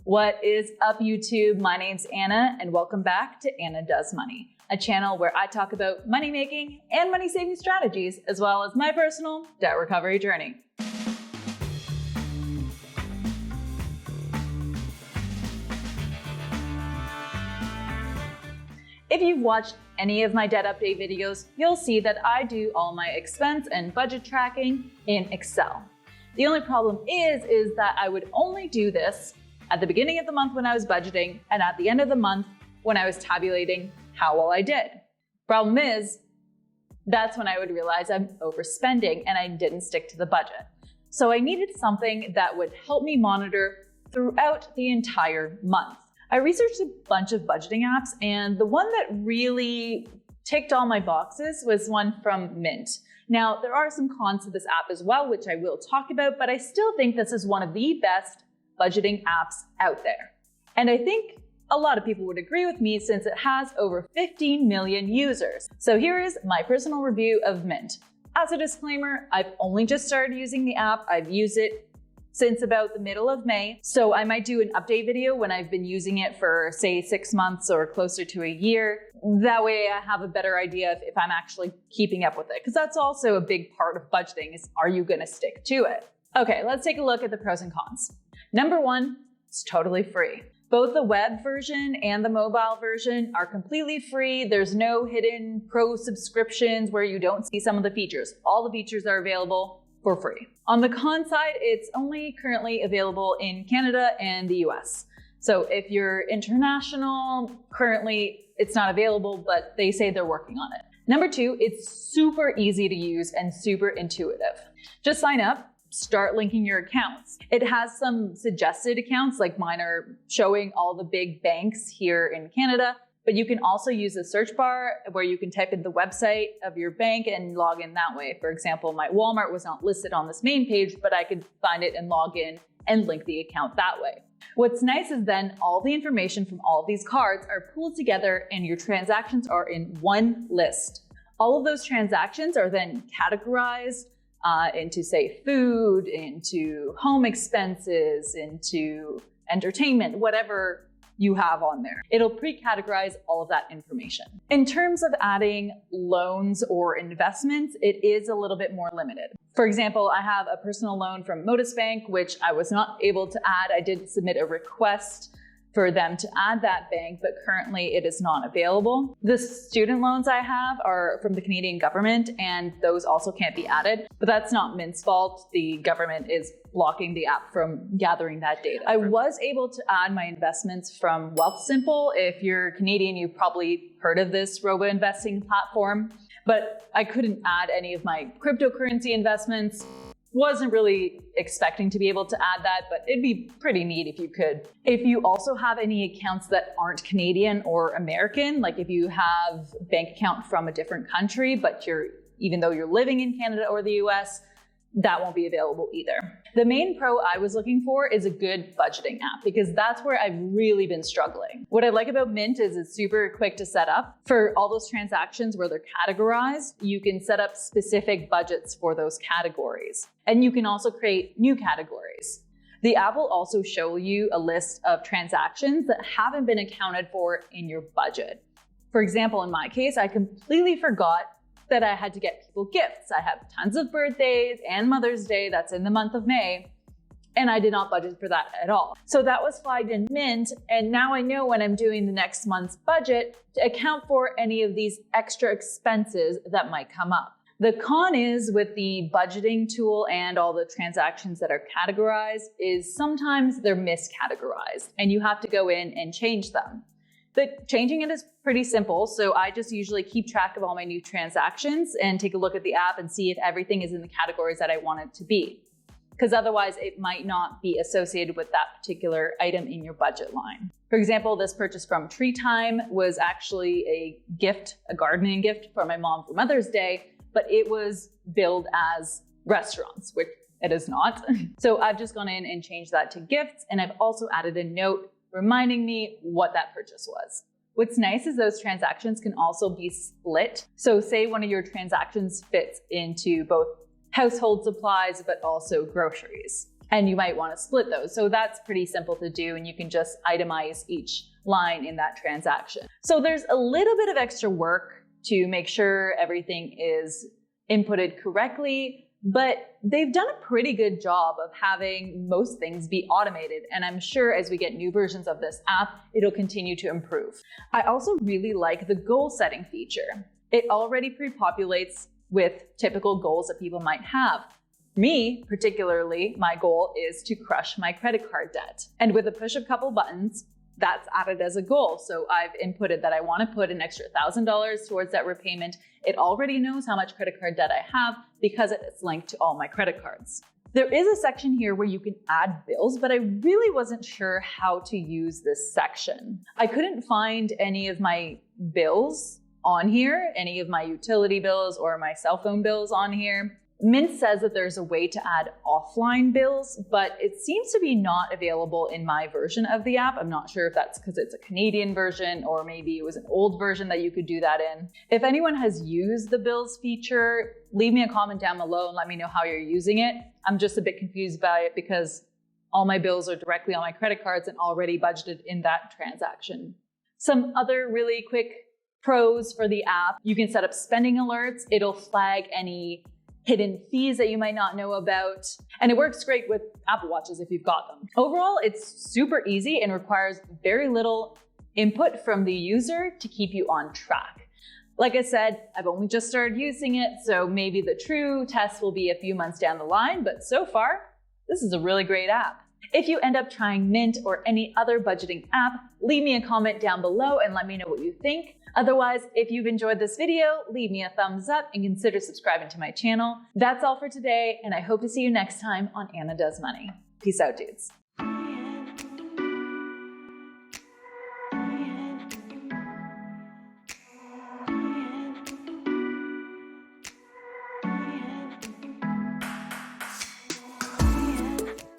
What is up, YouTube? My name's Anna, and welcome back to Anna Does Money, a channel where I talk about money making and money saving strategies, as well as my personal debt recovery journey. If you've watched any of my debt update videos, you'll see that I do all my expense and budget tracking in Excel. The only problem is that I would only do this at the beginning of the month when I was budgeting and at the end of the month when I was tabulating how well I did. Problem is, that's when I would realize I'm overspending and I didn't stick to the budget. So I needed something that would help me monitor throughout the entire month. I researched a bunch of budgeting apps, and the one that really ticked all my boxes was one from Mint. Now, there are some cons to this app as well, which I will talk about, but I still think this is one of the best budgeting apps out there. And I think a lot of people would agree with me since it has over 15 million users. So here is my personal review of Mint. As a disclaimer, I've only just started using the app. I've used it since about the middle of May. So I might do an update video when I've been using it for, say, 6 months or closer to a year. That way I have a better idea if I'm actually keeping up with it. Because that's also a big part of budgeting is, are you gonna stick to it? Okay, let's take a look at the pros and cons. Number one, it's totally free. Both the web version and the mobile version are completely free. There's no hidden pro subscriptions where you don't see some of the features. All the features are available for free. On the con side, it's only currently available in Canada and the US. So if you're international, currently it's not available, but they say they're working on it. Number two, it's super easy to use and super intuitive. Just sign up. Start linking your accounts. It has some suggested accounts, like mine are showing all the big banks here in Canada, but you can also use the search bar where you can type in the website of your bank and log in that way. For example, my Walmart was not listed on this main page, but I could find it and log in and link the account that way. What's nice is then all the information from all of these cards are pooled together and your transactions are in one list. All of those transactions are then categorized into, say, food, into home expenses, into entertainment, whatever you have on there. It'll pre-categorize all of that information. In terms of adding loans or investments, it is a little bit more limited. For example, I have a personal loan from Modus Bank, which I was not able to add. I did submit a request for them to add that bank, but currently it is not available. The student loans I have are from the Canadian government, and those also can't be added, but that's not Mint's fault. The government is blocking the app from gathering that data. I was able to add my investments from Wealthsimple. If you're Canadian, you've probably heard of this robo-investing platform, but I couldn't add any of my cryptocurrency investments. Wasn't really expecting to be able to add that, but it'd be pretty neat if you could. If you also have any accounts that aren't Canadian or American, like if you have a bank account from a different country, but even though you're living in Canada or the US, that won't be available either. The main pro I was looking for is a good budgeting app because that's where I've really been struggling. What I like about Mint is it's super quick to set up. For all those transactions where they're categorized, you can set up specific budgets for those categories. And you can also create new categories. The app will also show you a list of transactions that haven't been accounted for in your budget. For example, in my case, I completely forgot that I had to get people gifts. I have tons of birthdays and Mother's Day that's in the month of May, and I did not budget for that at all. So that was flagged in Mint, and now I know when I'm doing the next month's budget to account for any of these extra expenses that might come up. The con is with the budgeting tool and all the transactions that are categorized is sometimes they're miscategorized and you have to go in and change them. But changing it is pretty simple, so I just usually keep track of all my new transactions and take a look at the app and see if everything is in the categories that I want it to be. Because otherwise it might not be associated with that particular item in your budget line. For example, this purchase from Tree Time was actually a gift, a gardening gift for my mom for Mother's Day, but it was billed as restaurants, which it is not. So I've just gone in and changed that to gifts, and I've also added a note reminding me what that purchase was. What's nice is those transactions can also be split. So say one of your transactions fits into both household supplies, but also groceries. And you might want to split those. So that's pretty simple to do, and you can just itemize each line in that transaction. So there's a little bit of extra work to make sure everything is inputted correctly, but they've done a pretty good job of having most things be automated. And I'm sure as we get new versions of this app, it'll continue to improve. I also really like the goal setting feature. It already pre-populates with typical goals that people might have. Me, particularly, my goal is to crush my credit card debt. And with a push of a couple buttons, that's added as a goal. So I've inputted that I want to put an extra $1,000 towards that repayment. It already knows how much credit card debt I have because it's linked to all my credit cards. There is a section here where you can add bills, but I really wasn't sure how to use this section. I couldn't find any of my bills on here, any of my utility bills or my cell phone bills on here. Mint says that there's a way to add offline bills, but it seems to be not available in my version of the app. I'm not sure if that's because it's a Canadian version or maybe it was an old version that you could do that in. If anyone has used the bills feature, leave me a comment down below and let me know how you're using it. I'm just a bit confused by it because all my bills are directly on my credit cards and already budgeted in that transaction. Some other really quick pros for the app: you can set up spending alerts. It'll flag any hidden fees that you might not know about. And it works great with Apple Watches if you've got them. Overall, it's super easy and requires very little input from the user to keep you on track. Like I said, I've only just started using it, so maybe the true test will be a few months down the line, but so far, this is a really great app. If you end up trying Mint or any other budgeting app, leave me a comment down below and let me know what you think. Otherwise, if you've enjoyed this video, leave me a thumbs up and consider subscribing to my channel. That's all for today, and I hope to see you next time on Anna Does Money. Peace out, dudes.